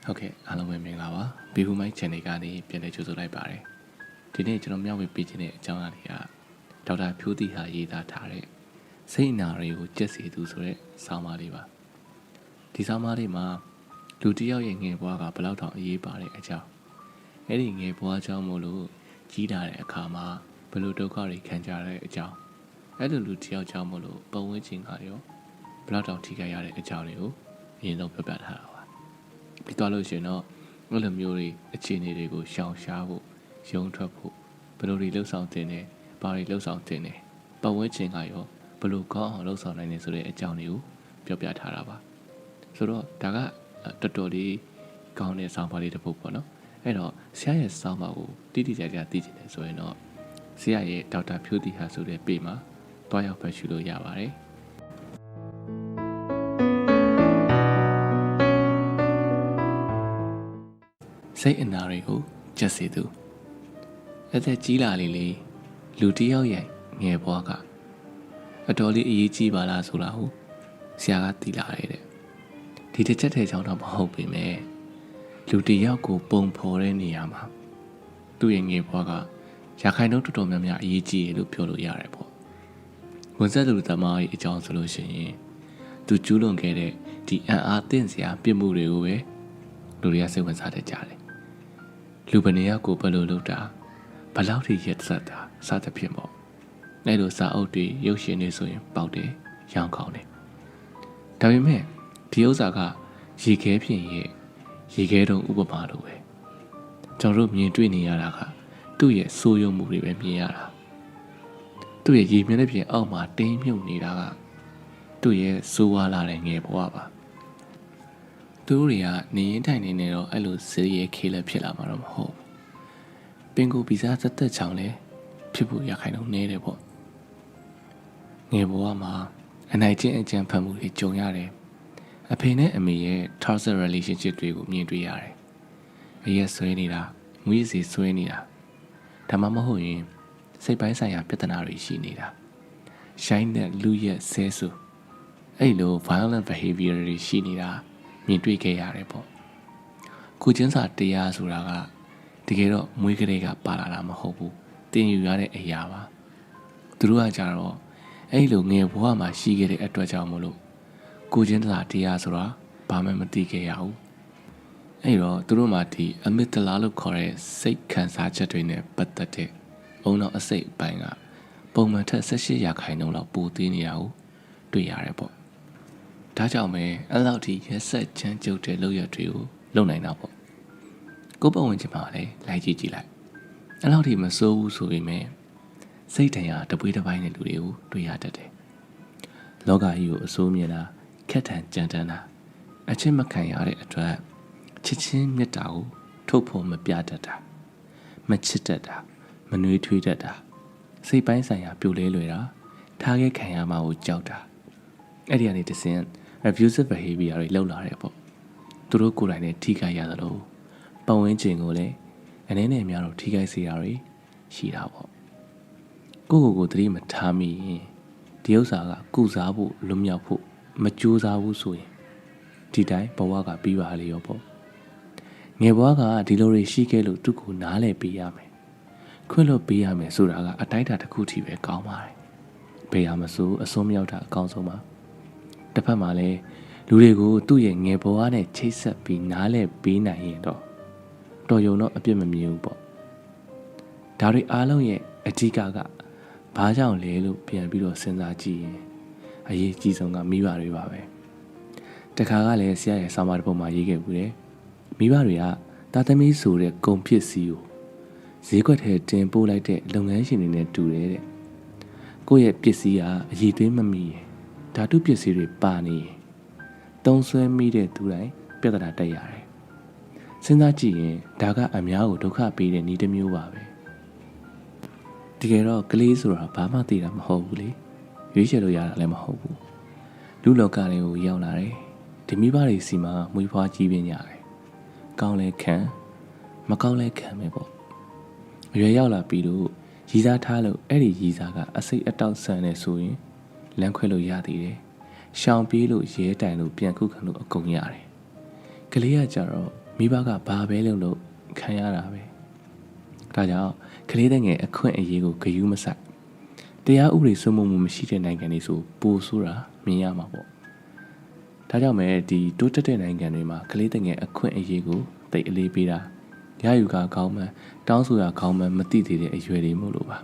ဟုတ်ကဲ့အားလုံးပဲမင်္ဂလာပါဘီဟူမိုင်း channel ကနေပြန်လည်ကြိုဆိုလိုက်ပါတယ်ဒီနေ့ကျွန်တော်မျှဝေပေးခြင်းတဲ့အကြောင်းအရာတွေကဒေါက်တာဖြိုးသီဟာရေးသားထားတဲ့စိတ်အနာတွေကိုကျက်စီသူဆိုတဲ့ဆောင်းပါးလေးပါဒီဆောင်းပါးလေးမှာလူတစ်ယောက်ရဲ့ငယ်ဘဝကဘယ်လောက်တောင်အရေးပါတဲ့အကြောင်းအဲ့ဒီငယ်ဘဝကြောင့်မို့လို့ကြီးလာတဲ့အခါမှာဘယ်လိုဒုက္ခတွေခံကြရတဲ့အကြောင်းအဲ့လိုလူတစ်ယောက်ကြောင့်မို့လို့ပတ်ဝန်းကျင်ကရောဘယ်လောက်တောင်ထိခိုက်ရတဲ့အကြောင်းတွေကိုအရင်ဆုံးပြပြထားတာပါပြီးတော့လို့ရှိရင်တော့အဲ့လိုမျိုးတွေအခြေအနေတွေကိုရှောင်ရှားဖို့ရုံထွက်ဖို့ဘယ်လိုတွေလှုပ်ဆောင်တင်နေဘာတွေလှုပ်ဆောင်တင်နေပတ်ဝန်းကျင်ကရောဘယ်လိုကောင်းအောင်လှုပ်ဆောင်နိုင်နေဆိုတဲ့အကြောင်းတွေကိုပြောပြထားတာပါဆိုတော့ဒါကတော်တော်လေးကောင်းတဲ့ဆောင်းပါးလေးတစ်ပုဒ်ပေါ့နော်အဲ့တော့ဆရာရဲ့ဆောင်းပါးကိုတိတိကျကျသိချင်တယ်ဆိုရင်တော့ဆရာရဲ့ဒေါက်တာဖြိုးသီဟာဆိုတဲ့ပေမှာတွားရောက်ဖတ်ရှုလို့ရပါတယ်စိတ်အနာတွေကိုကျက်စေသူအသက်ကြီးလာလေလေလူတစ်ယောက်ရဲ့ငယ်ဘဝကအတော်လေးအရေးကြီးပါလားဆိုတာကိုဆရာကသိလာတယ်တဲ့ဒီတစ်ချက်တည်းကြောင့်တော့မဟုတ်ပေမဲ့လူတစ်ယောက်ကိုပုံဖော်တဲ့နေရာမှာသူ့ရဲ့ငယ်ဘဝကရာခိုင်နှုန်းတော်တော်များများအရေးကြီးတယ်လို့ပြောလို့ရတယ်ပေါ့ဝန်ဆက်သူသမားရဲ့အကြောင်းဆိုလို့ရှိရင်သူကျူးလွန်ခဲ့တဲ့ဒီအံ့အားသင့်စရာပြစ်မှုတွေကိုပဲလူတွေကစိတ်ဝင်စားတတ်ကြတယ်လူဘယ်နေရာကိုဘယ်လိုလုပ်တာဘယ်လောက်ထိရက်ဆက်တာစသဖြင့်ပေါ့အဲ့လိုစာအုပ်တွေရုပ်ရှင်တွေဆိုရင်ပေါက်တယ်ရောင်းကောင်းတယ်ဒါပေမဲ့ဒီဥစ္စာကရေခဲဖြင့်ရဲ့ရေခဲတုံဥပမာလိုပဲကျွန်တော်တို့မြင်တွေ့နေရတာကသူ့ရဲ့ဆိုးရုံမှုတွေပဲမြင်ရတာသူ့ရဲ့ရေမြင့်တဲ့ပြင်အောက်မှာတင်းမြုပ်နေတာကသူ့ရဲ့ဆိုးဝါးလာတဲ့ငယ်ဘဝပါသူတို့တွေကနေရင်ထိုင်နေနေတော့အဲ့လိုဇေးရဲခေးလက်ဖြစ်လာမှာတော့မဟုတ်ဘူးပင်ကိုဗီဇာသက်သက်ချောင်းလဲဖြစ်ဖို့ရခိုင်တော့နေတယ်ပေါ့ငယ်ဘဝမှာအနိုင်ကျင့်အကြံဖတ်မှုတွေကြုံရတယ်အဖေနဲ့အမေရဲ့ toxic relationship တွေကိုမြင်တွေ့ရတယ်အရက်ဆွဲနေတာမွေးစီဆွဲနေတာဒါမှမဟုတ်ရင်စိတ်ပိုင်းဆိုင်ရာပြဿနာတွေရှိနေတာရှိုင်းတဲ့လူရဲ့ဆဲဆူအဲ့လို violent behavior တွေရှိနေတာမြင်တွေ့ခဲ့ရတယ်ပေါ့ကိုချင်းစာတရားဆိုတာကတကယ်တော့မွေးကလေးကပါလာတာမဟုတ်ဘူးတင်ယူရတဲ့အရာပါသူတို့ကကြတော့အဲ့လိုငယ်ဘဝမှာရှိခဲ့တဲ့အတွက်ကြောင့်မို့လို့ကိုချင်းစာတရားဆိုတာဘာမှမသိခဲ့ရဘူးအဲ့တော့သူတို့မှာဒီအမစ်တလာလို့ခေါ်တဲ့စိတ်ခံစားချက်တွေနဲ့ပတ်သက်တဲ့အုံနောက်အစိတ်အပိုင်းကပုံမှန်ထက်18%လောက်ပိုသေးနေတာကိုတွေ့ရတယ်ပေါ့ဒါကြောင့်ပဲအဲ့လောက်ထိရက်ဆက်ချမ်းကျုပ်တဲ့လုပ်ရတွေကိုလုပ်နိုင်တာပေါ့ကိုပတ်ဝန်းကျင်မှာလည်းလိုက်ကြည့်လိုက်အဲ့လောက်ထိမစိုးဘူးဆိုပေမဲ့စိတ်တရားတပွေးတစ်ပိုင်းတဲ့လူတွေကိုတွေ့ရတတ်တယ်လောကကြီးကိုအစိုးမြင်တာခက်ထန်ကြမ်းတမ်းတာအချင်းမခံရတဲ့အတွက်ချစ်ချင်းမြတ်တာကိုထုတ်ဖို့မပြတတ်တာမချစ်တတ်တာမနှွေးထွေးတတ်တာစိတ်ပိုင်းဆိုင်ရာပြိုလဲလွယ်တာထားခဲ့ခံရမှာကိုကြောက်တာအဲ့ဒီကနေတစင် abusive behavior တွေလောက်လာတယ်ပေါ့သူတို့ကိုယ်တိုင်နဲ့ထိခိုက်ရသလိုပတ်ဝန်းကျင်ကိုလည်းအနေနဲ့များတော့ထိခိုက်စေတာတွေရှိတာပေါ့ကိုသတိမထားမိရင်ဒီဥစ္စာကကုစားဖို့လွတ်မြောက်ဖို့မကြိုးစားဘူးဆိုရင်ဒီတိုင်းဘဝကပြီးပါလေရောပေါ့ငယ်ဘဝကဒီလိုတွေရှိခဲ့လို့သူ့ကိုနားလဲပေးရမယ်ခွင့်လွှတ်ပေးရမယ်ဆိုတာကအတိုင်းအတာတစ်ခုထိပဲကောင်းပါတယ်ဘယ်ရမစိုးအစွန်းမြောက်တာအကောင်းဆုံးပါတစ်ဖက်မှာလည်းလူတွေကိုသူ့ရဲ့ငယ်ဘဝနဲ့ချိတ်ဆက်ပြီးနားလဲပေးနိုင်ရင်တော့တော်ရုံတော့အပြစ်မမြင်ဘူးပေါ့ဒါတွေအားလုံးရဲ့အဓိကကဘာကြောင့်လဲလို့ပြန်ပြီးတော့စဉ်းစားကြည့်ရင်အရေးကြီးဆုံးကမိဘတွေပါပဲတခါကလည်းဆရာရဲ့ဆောင်းပါးတစ်ပုဒ်မှာရေးခဲ့ဘူးတယ်မိဘတွေကတာသမီဆိုတဲ့ကုန်ပစ္စည်းကိုဈေးကွက်ထဲတင်ပို့လိုက်တဲ့လုပ်ငန်းရှင်တွေနဲ့တူတယ်တဲ့ကိုယ့်ရဲ့ပစ္စည်းကအရေးသွေးမမီရင်ဓာတုပစ္စည်းတွေပါနေရင်တုံးဆွဲမိတဲ့သူတိုင်းပြဿနာတက်ရတယ်စဉ်းစားကြည့်ရင်ဒါကအများကိုဒုက္ခပေးတဲ့နည်းတစ်မျိုးပါပဲတကယ်တော့ကလေးဆိုတာဘာမှသိတာမဟုတ်ဘူးလေရွေးချယ်လို့ရတာလည်းမဟုတ်ဘူးလူလောကလေးကိုရောက်လာတယ်ဒီမိဘတွေစီမှာမွေးဖွားကြီးပြင်းရတယ်ကောင်းလဲခံမကောင်းလဲခံပဲပေါ့အရွယ်ရောက်လာပြီးတော့ရည်စားထားလို့အဲ့ဒီရည်စားကအစိတ်အတောက်ဆန်နေဆိုရင်လမ်းခွဲလို့ရသေးတယ်ရှောင်ပြေးလို့ရဲတိုင်လို့ပြန်ခုခံလို့အကုန်ရတယ်ကလေးကကြတော့ မိဘကဘာပဲလို့ခံရတာပဲဒါကြောင့်ကလေးတဲ့ငယ်အခွင့်အရေးကိုဂရုမစိုက်တရားဥပဒေစိုးမိုးမှုမရှိတဲ့နိုင်ငံတွေဆိုပိုဆိုးတာမြင်ရမှာပေါ့ဒါကြောင့်ပဲဒီတိုးတက်တဲ့နိုင်ငံတွေမှာကလေးတဲ့ငယ်အခွင့်အရေးကိုသိအလေးပေးတာရယူကကောင်းမှတောင်းဆိုရကောင်းမှမသိသေးတဲ့အရွယ်တွေမို့လို့ပါ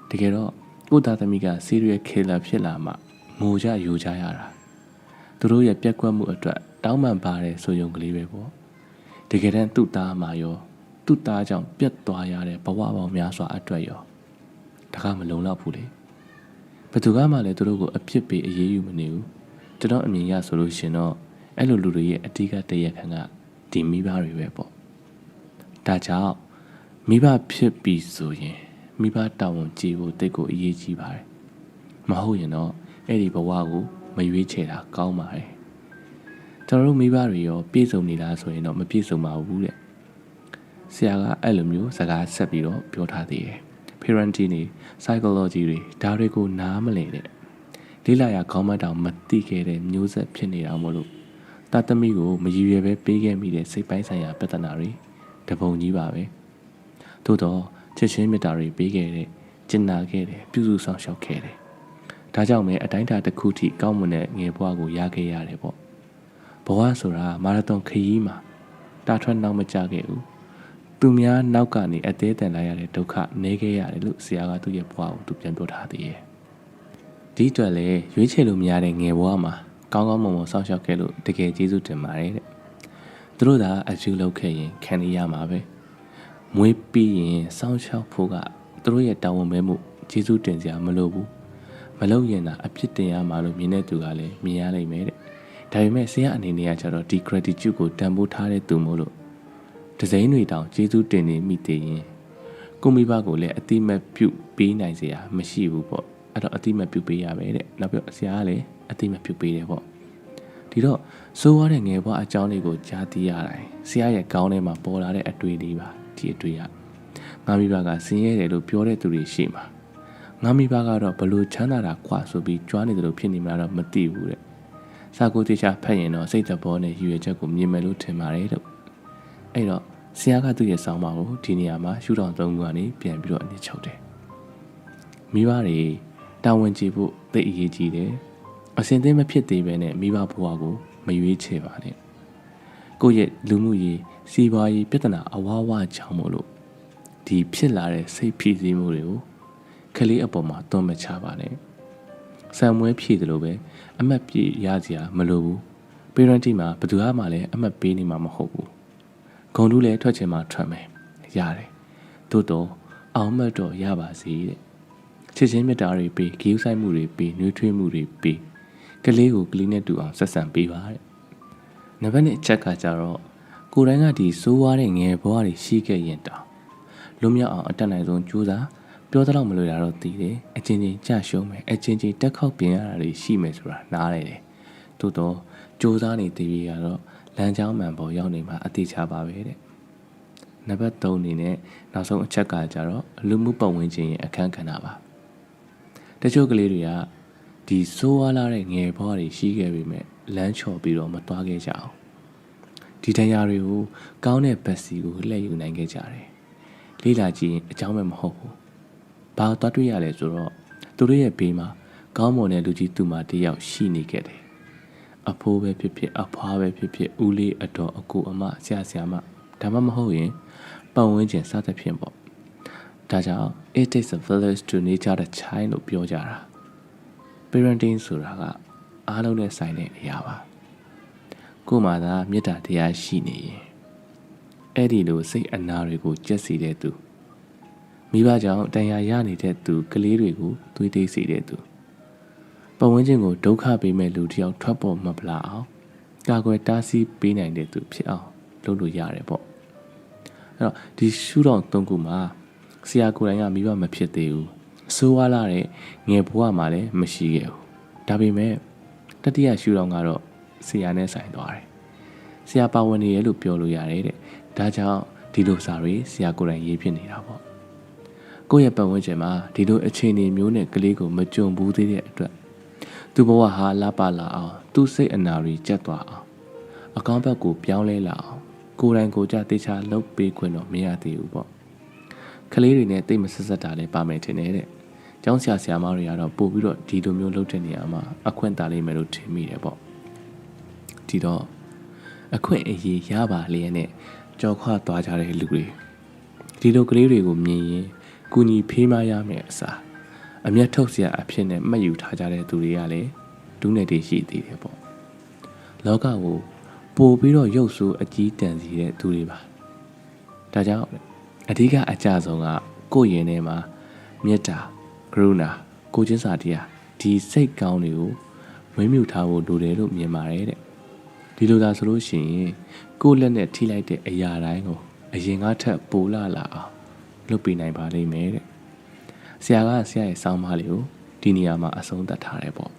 တကယ်တော့ကိုသားသမီးကစီးရီယယ်ကီလာဖြစ်လာမှငိုကြယူကြရတာသူတို့ရဲ့ပြက်ကွက်မှုအတွက်တောင်းပန်ပါတယ်ဆိုရုံကလေးပဲပေါ့တကယ်တမ်းသူ့သားမှာရောသူ့သားကြောင့်ပြတ်သွားရတဲ့ဘဝပေါင်းများစွာအတွက်ရောဒါကမလုံလောက်ဘူးလေဘယ်သူကမှလည်းသူတို့ကိုအပြစ်ပေးအေးအေးယူမနေဘူးကျွန်တော်အမြင်ရဆိုလို့ရှင်တော့အဲ့လိုလူတွေရဲ့အတိကတရက်ခံကဒီမိဘတွေပဲပေါ့ဒါကြောင့်မိဘဖြစ်ပြီဆိုရင်မိဘတာဝန်ကြည့်ဖို့တိတ်ကိုအရေးကြီးပါတယ်မဟုတ်ရင်တော့အဲ့ဒီဘဝကိုမရွေးချယ်တာကောင်းပါတယ်ကျွန်တော်တို့မိဘတွေရောပြည့်စုံနေလားဆိုရင်တော့မပြည့်စုံပါဘူးတဲ့ဆရာကအဲ့လိုမျိုးစကားဆက်ပြီးတော့ပြောထားသေးတယ် parenting တွေ psychology တွေဒါတွေကိုနားမလည်တဲ့လေးလာရခေါင်းမတောင်မသိခဲ့တဲ့မျိုးဆက်ဖြစ်နေတာမို့လို့တာသမီကိုမရည်ရွယ်ပဲပေးခဲ့မိတဲ့စိတ်ပိုင်းဆိုင်ရာပြဿနာတွေတပုံကြီးပါပဲသို့တော့ချစ်ချင်းမေတ္တာတွေပေးခဲ့တဲ့ကျင်နာခဲ့တယ်ပြုစုဆောင်ရှောက်ခဲ့တယ်ဒါကြောင့်ပဲအတိုင်းအတာတစ်ခုထိကောင်းမွန်တဲ့ငယ်ဘဝကိုရခဲ့ရတယ်ပေါ့ဘဝဆိုတာမာရသွန်ခရီးမှာတာထွက်နောက်မကြခဲ့ဘူးသူများနောက်ကနေအသေးတန်လိုက်ရတဲ့ဒုက္ခနေခဲ့ရတယ်လို့ဆရာကသူ့ရဲ့ဘဝကိုသူပြန်ပြောထားသေးတယ်ဒီအတွက်လည်းရွေးချယ်လို့မရတဲ့ငယ်ဘဝမှာကောင်းကောင်းမွန်မွန်ဆောင်ရှောက်ခဲ့လို့တကယ်ကျေးဇူးတင်ပါတယ်တဲ့သူတို့ကအကျိုးလုပ်ခဲ့ရင်ခံရမှာပဲမွေးပြီးရင်စောင့်ရှောက်ဖို့ကသူတို့ရဲ့တာဝန်ပဲမှုကျေးဇူးတင်စရာမလိုဘူးမလုပ်ရင်သာအပြစ်တင်ရမှာလို့မြင်တဲ့သူကလည်းမြင်ရနိုင်မယ်တဲ့ဒါပေမဲ့ဆရာအနေနဲ့ကကျတော့ဒီ gratitude ကိုတန်ဖိုးထားတဲ့သူမို့လို့ဒီဇိုင်းတွေတောင်ကျေးဇူးတင်နေမိသေးရင်ကိုမိဘကိုလည်းအတိမတ်ပြုပေးနိုင်စရာမရှိဘူးပေါ့အဲ့တော့အတိမတ်ပြုပေးရမယ်တဲ့နောက်ပြီးဆရာကလည်းအတိမတ်ပြုပေးတယ်ပေါ့ဒီတော့စိုးရတဲ့ငယ်ဘဝအကြောင်းလေးကိုကြားသိရတိုင်းဆရာရဲ့ကောင်းထဲမှာပေါ်လာတဲ့အတွေ့လေးပါဒီအတွေ့ရငါမိဘကဆင်းရဲတယ်လို့ပြောတဲ့သူတွေရှိမှာငါမိဘကတော့ဘလို့ချမ်းသာတာခွာဆိုပြီးကြွားနေတယ်လို့ဖြစ်နေမှာတော့မသိဘူးတဲ့စာကိုတေချာဖတ်ရင်တော့စိတ်သက်ဘောနဲ့ရည်ရွယ်ချက်ကိုမြင်မယ်လို့ထင်ပါတယ်လို့အဲ့တော့ဆရာကသူ့ရဲ့ဆောင်းပါးကိုဒီနေရာမှာရှုထောင့်သုံးခုကနေပြန်ပြီးတော့အနည်းချုပ်တယ်မိဘတွေတာဝန်ကျေဖို့သိအရေးကြီးတယ်အစဉ်သင်းမဖြစ်သေးပဲနဲ့မိဘဘဝကိုမရွေးချယ်ပါနဲ့ကိုယ့်ရဲ့လူမှုရေးစီးပွားရေးပြဿနာအဝါဝါကြောင့်မို့လို့ဒီဖြစ်လာတဲ့စိတ်ဖိစီးမှုတွေကိုကလေးအပေါ်မှာသွန်မချပါနဲ့ဆံမွဲဖြည့်တယ်လို့ပဲအမှတ်ပြရစရာမလိုဘူး parenting မှာဘယ်သူမှလည်းအမှတ်ပေးနေမှာမဟုတ်ဘူးဂုဏ်တူးလည်းထွက်ချင်မှထွက်မယ်ရတယ်သို့တော့အောင်မှတ်တော့ရပါစေတဲ့ချစ်ချင်းမေတ္တာတွေပေးဂရုစိုက်မှုတွေပေးနှွေးထွေးမှုတွေပေးကလေးကိုကလေးနဲ့တူအောင်ဆက်ဆံပေးပါတဲ့နံပါတ်1အချက်ကကြတော့ကိုယ်တိုင်ကဒီစိုးဝါးတဲ့ငယ်ဘဝတွေရှိခဲ့ရင်တောင်လွတ်မြောက်အောင်အတက်နိုင်ဆုံးကြိုးစားပြောတော့မလို့ရတော့တည်တယ်အချင်းချင်းကြရှုံးမယ်အချင်းချင်းတက်ခောက်ပြင်ရတာတွေရှိမယ်ဆိုတာနားလေတယ်သို့တော့ကြိုးစားနေတည်ရတော့လမ်းကြောင်းမှန်ပေါ်ရောက်နေမှာအသေးချပါပဲတဲ့နံပါတ်3အနေနဲ့နောက်ဆုံးအချက်ကကြတော့လူမှုပတ်ဝန်းကျင်ရဲ့အခန်းကဏ္ဍပါတချို့ကလေးတွေကဒီစိုးဝါးလာတဲ့ငယ်ဘဝတွေရှိခဲ့ပေမဲ့လမ်းချော်ပြီးတော့မသွားခဲ့ကြအောင်ဒီတရားတွေကိုကောင်းတဲ့ဘက်စီကိုလှည့်ယူနိုင်ခဲ့ကြတယ်လေ့လာကြည့်ရင်အကြောင်းပဲမဟုတ်ဘူးဘာသွားတွေ့ရလဲဆိုတော့သူတို့ရဲ့ဘေးမှာကောင်းမွန်တဲ့လူကြီးသူမတယောက်ရှိနေခဲ့တယ်အဖိုးပဲဖြစ်ဖြစ်အဖွားပဲဖြစ်ဖြစ်ဦးလေးအတော်အကူအမဆရာဆရာမဒါမှမဟုတ်ရင်ပတ်ဝန်းကျင်စသဖြင့်ပေါ့ဒါကြောင့် it takes a village to nurture the child လို့ပြောကြတာ parenting ဆိုတာကအားလုံးနဲ့ဆိုင်တဲ့အရာပါကိုယ်မှသာမေတ္တာတရားရှိနေရင်အဲ့ဒီလိုစိတ်အနာတွေကိုကျက်စီတဲ့သူမိဘကြောင့်တရားရနေတဲ့သူကလေးတွေကိုသွေးသိမ်းစေတဲ့သူပတ်ဝန်းကျင်ကိုဒုက္ခပေးမဲ့လူတယောက်ထွက်ပေါ်မပလာအောင်ကာကွယ်တားဆီးပေးနိုင်တဲ့သူဖြစ်အောင်လုပ်လို့ရတယ်ပေါ့အဲ့တော့ဒီရှုထောင့်၃ခုမှာဆရာကိုယ်တိုင်ကမိဘမဖြစ်သေးဘူးအဆိုးဝါးလာတဲ့ငယ်ဘဝမှာလည်းမရှိခဲ့ဘူးဒါပေမဲ့တတိယရှုထောင့်ကတော့ဆရာနဲ့ဆိုင်သွားတယ်ဆရာပါဝင်နေရလို့ပြောလို့ရတယ်တဲ့ဒါကြောင့်ဒီလိုစာတွေဆရာကိုယ်တိုင်ရေးဖြစ်နေတာပေါ့ကိုယ့်ရဲ့ပတ်ဝန်းကျင်မှာဒီလိုအခြေအနေမျိုးနဲ့ကလေးကိုမကြုံဘူးသေးတဲ့အတွက်သူ့ဘဝဟာလာပါလာအောင်သူ့စိတ်အနာတွေကျက်သွားအောင် အကောင့်ဘက်ကိုပြောင်းလဲလာအောင်ကိုယ်တိုင်ကိုကြတေချာလုပ်ပေးခွင့်တော့မရသေးဘူးပေါ့ကလေးတွေနဲ့တိတ်မဆက်ဆက်တာလည်းပါမယ်ထင်တယ်တဲ့ကျောင်းဆရာမတွေကတော့ပို့ပြီးတော့ဒီလိုမျိုးလုပ်တဲ့နေရာမှာအခွင့်တာလိမ့်မယ်လို့ထင်မိတယ်ပေါ့ဒီတော့အခွင့်အရေးရပါလေနဲ့ကြော်ခွာသွားကြတဲ့လူတွေဒီလိုကလေးတွေကိုမြင်ရင်ကူညီဖေးမရမယ်အစားအမျက်ထုတ်စရာအဖြစ်နဲ့မှတ်ယူထားကြတဲ့သူတွေကလည်းဒုနဲ့တည်းရှိသေးတယ်ပေါ့လောကကိုပို့ပြီးတော့ရုပ်ဆိုးအကြီးတန်းစီတဲ့သူတွေပါဒါကြောင့်အဓိကအကြဆုံးကကိုယ့်ရင်ထဲမှာမေတ္တာကရုဏာကိုချင်းစာတရားဒီစိတ်ကောင်းတွေကိုမွေးမြူထားဖို့လိုတယ်လို့မြင်ပါတယ်တဲ့ဒီလိုသာဆိုလို့ရှိရင်ကိုယ့်လက်နဲ့ထိလိုက်တဲ့အရာတိုင်းကိုအရင်ကထက်ပိုလာအောင်လုပ်ပေးနိုင်ပါလိမ့်မယ်တဲ့ဆရာရဲ့စောင်းမလေးကိုဒီနေရာမှာအဆုံးသတ်ထားတယ်ပေါ့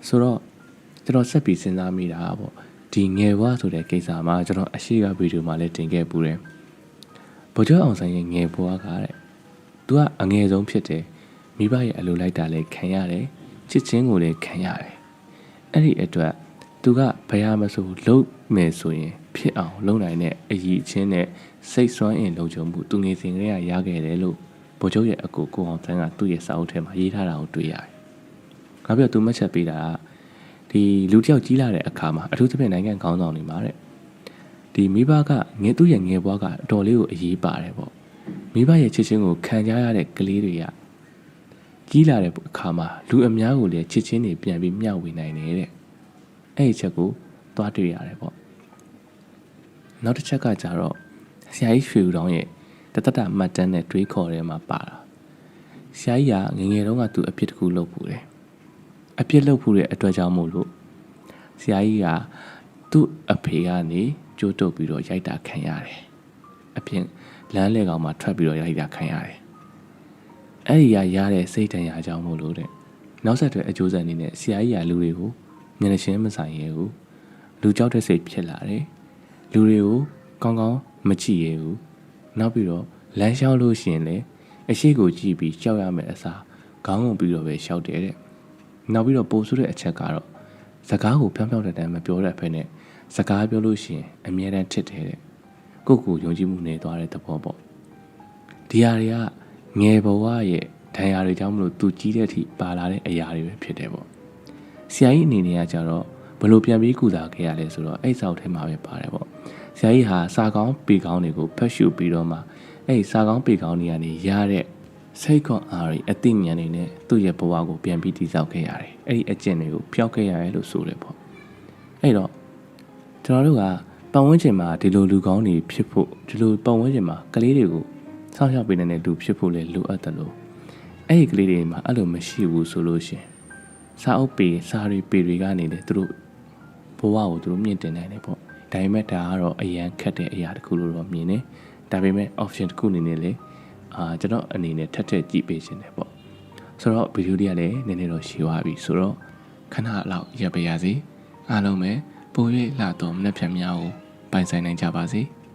ဆိုတော့ကျွန်တော်ဆက်ပြီးစဉ်းစားမိတာပေါ့ဒီငယ်ဘွားဆိုတဲ့ကိစ္စမှာကျွန်တော်အရှိကဗီဒီယိုမှာလည်းတင်ခဲ့ပူတယ်ဗိုလ်ချုပ်အောင်ဆန်းရဲ့ငယ်ဘွားကတဲ့သူကအငယ်ဆုံးဖြစ်တယ်မိဘရဲ့အလိုလိုက်တာလည်းခံရတယ်ချစ်ချင်းကိုလည်းခံရတယ်အဲ့ဒီအတွက်သူကဘယ်ဟာမဆိုလုပ်မယ်ဆိုရင်ဖြစ်အောင်လုပ်နိုင်တဲ့အရည်အချင်းနဲ့စိတ်စွမ်းအင်လုံခြုံမှုသူငယ်စဉ်ကလေးကရခဲ့တယ်လို့ဗိုလ်ချုပ်ရဲ့အကူကိုအောင်ဆန်းကသူ့ရဲ့စာအုပ်ထဲမှာရေးထားတာကိုတွေ့ရတယ်။နောက်ပြီးတော့သူမှတ်ချက်ပေးတာကဒီလူတစ်ယောက်ကြီးလာတဲ့အခါမှာအထူးသဖြင့်နိုင်ငံခေါင်းဆောင်တွေမှာတဲ့ဒီမိဘကသူ့ရဲ့ငယ်ဘွားကအတော်လေးကိုအရေးပါတယ်ပေါ့။မိဘရဲ့ချစ်ချင်းကိုခံကြရတဲ့ကလေးတွေကကြီးလာတဲ့အခါမှာလူအများကိုလည်းချစ်ချင်းတွေပြန်ပြီးမျှဝေနိုင်တယ်တဲ့။အဲ့ဒီချက်ကိုသွားတွေ့ရတယ်ပေါ့။နောက်တစ်ချက်ကကြတော့ဆရာကြီးရွှေဦးတောင်ရဲ့တတမှတ်တမ်းနဲ့တွေးခေါ်ထဲမှာပါတာဆရာကြီးကငယ်တုန်းကသူအပြစ်တစ်ခုလုပ်ဖူးတယ်အပြစ်လုပ်ဖူးတဲ့အတွက်ကြောင့်မို့လို့ဆရာကြီးကသူ့အဖေကနေကြိုးတုပ်ပြီးတော့ရိုက်တာခံရတယ်အပြင်လမ်းလေကောင်မှာထွက်ပြီးတော့ရိုက်တာခံရတယ်အဲ့ဒီရတဲ့စိတ်တန်ရာကြောင့်မို့လို့တဲ့နောက်ဆက်တွဲအကျိုးဆက်အနေနဲ့ဆရာကြီးကလူတွေကိုမျက်နှာချင်းမဆိုင်ရဘူးလူကြောက်တဲ့စိတ်ဖြစ်လာတယ်လူတွေကိုကောင်းကောင်းမကြည့်ရဘူးနောက်ပြီးတော့လမ်းလျှောက်လို့ရှိရင်လည်းအရှိကိုကြည့်ပြီးကြောက်ရမယ်အစားခေါင်းငုံပြီးတော့ပဲရှောက်တယ်တဲ့နောက်ပြီးတော့ပိုဆိုးတဲ့အချက်ကတော့စကားကိုဖြောင်းဖြောင်းတန်တန်မပြောတဲ့ဖက်နဲ့စကားပြောလို့ရှိရင်အမြဲတမ်းထစ်တယ်တဲ့ကိုယ့်ကိုယ်ယုံကြည်မှုနေသွားတဲ့သဘောပေါ့ဒီဟာတွေကငယ်ဘဝရဲ့ဒဏ်ရာတွေကြောင့်မလို့သူကြီးတဲ့အထိပါလာတဲ့အရာတွေပဲဖြစ်တယ်ပေါ့ဆရာကြီးအနေနဲ့ကကြတော့ဘလို့ပြန်ပြီးကုစားခဲ့ရလဲဆိုတော့အဲ့ဆောက်ထဲမှာပဲပါတယ်ပေါ့ဆရာကြီးဟာစာကောင်းပေကောင်းတွေကိုဖတ်ရှုပြီးတော့မှအဲ့စာကောင်းပေကောင်းတွေကနေရတဲ့စိတ်ခွန်အားတွေအသိဉာဏ်တွေနဲ့သူ့ရဲ့ဘဝကိုပြန်ပြီးတည်ဆောက်ခဲ့ရတယ်။အဲ့ဒီအကျင့်တွေကိုဖျောက်ခဲ့ရတယ်လို့ဆိုတယ်ပေါ့။အဲ့တော့ကျွန်တော်တို့ကပတ်ဝန်းကျင်မှာဒီလိုလူကောင်းတွေဖြစ်ဖို့ဒီလိုပတ်ဝန်းကျင်မှာကလေးတွေကိုစောင့်ရှောက်ပေးနေတဲ့လူဖြစ်ဖို့လည်းလိုအပ်တယ်လို့အဲ့ဒီကလေးတွေမှာအဲ့လိုမရှိဘူးဆိုလို့ရှင်စာအုပ်ပေစာတွေပေတွေကနေလည်းသူတို့ဘဝကိုသူတို့မြင့်တင်နိုင်တယ်ပေါ့။ဒါပေမဲ့ဒါကတော့အရန်ခက်တဲ့အရာတစ်ခုလို့တော့မြင်တယ်။ဒါပေမဲ့ option တစ်ခုအနေနဲ့လေကျွန်တော်အနေနဲ့ထပ်ထပ်ကြည့်ပေးခြင်းတယ်ပေါ့ဆိုတော့ဗီဒီယိုလေးကလည်းနည်းနည်းတော့ရှည်သွားပြီဆိုတော့ခဏလောက်ရပ်ပေးရစီအားလုံးပဲပို၍လာတော့မနှက်ဖြတ်များကိုပိုင်ဆိုင်နိုင်ကြပါစေ။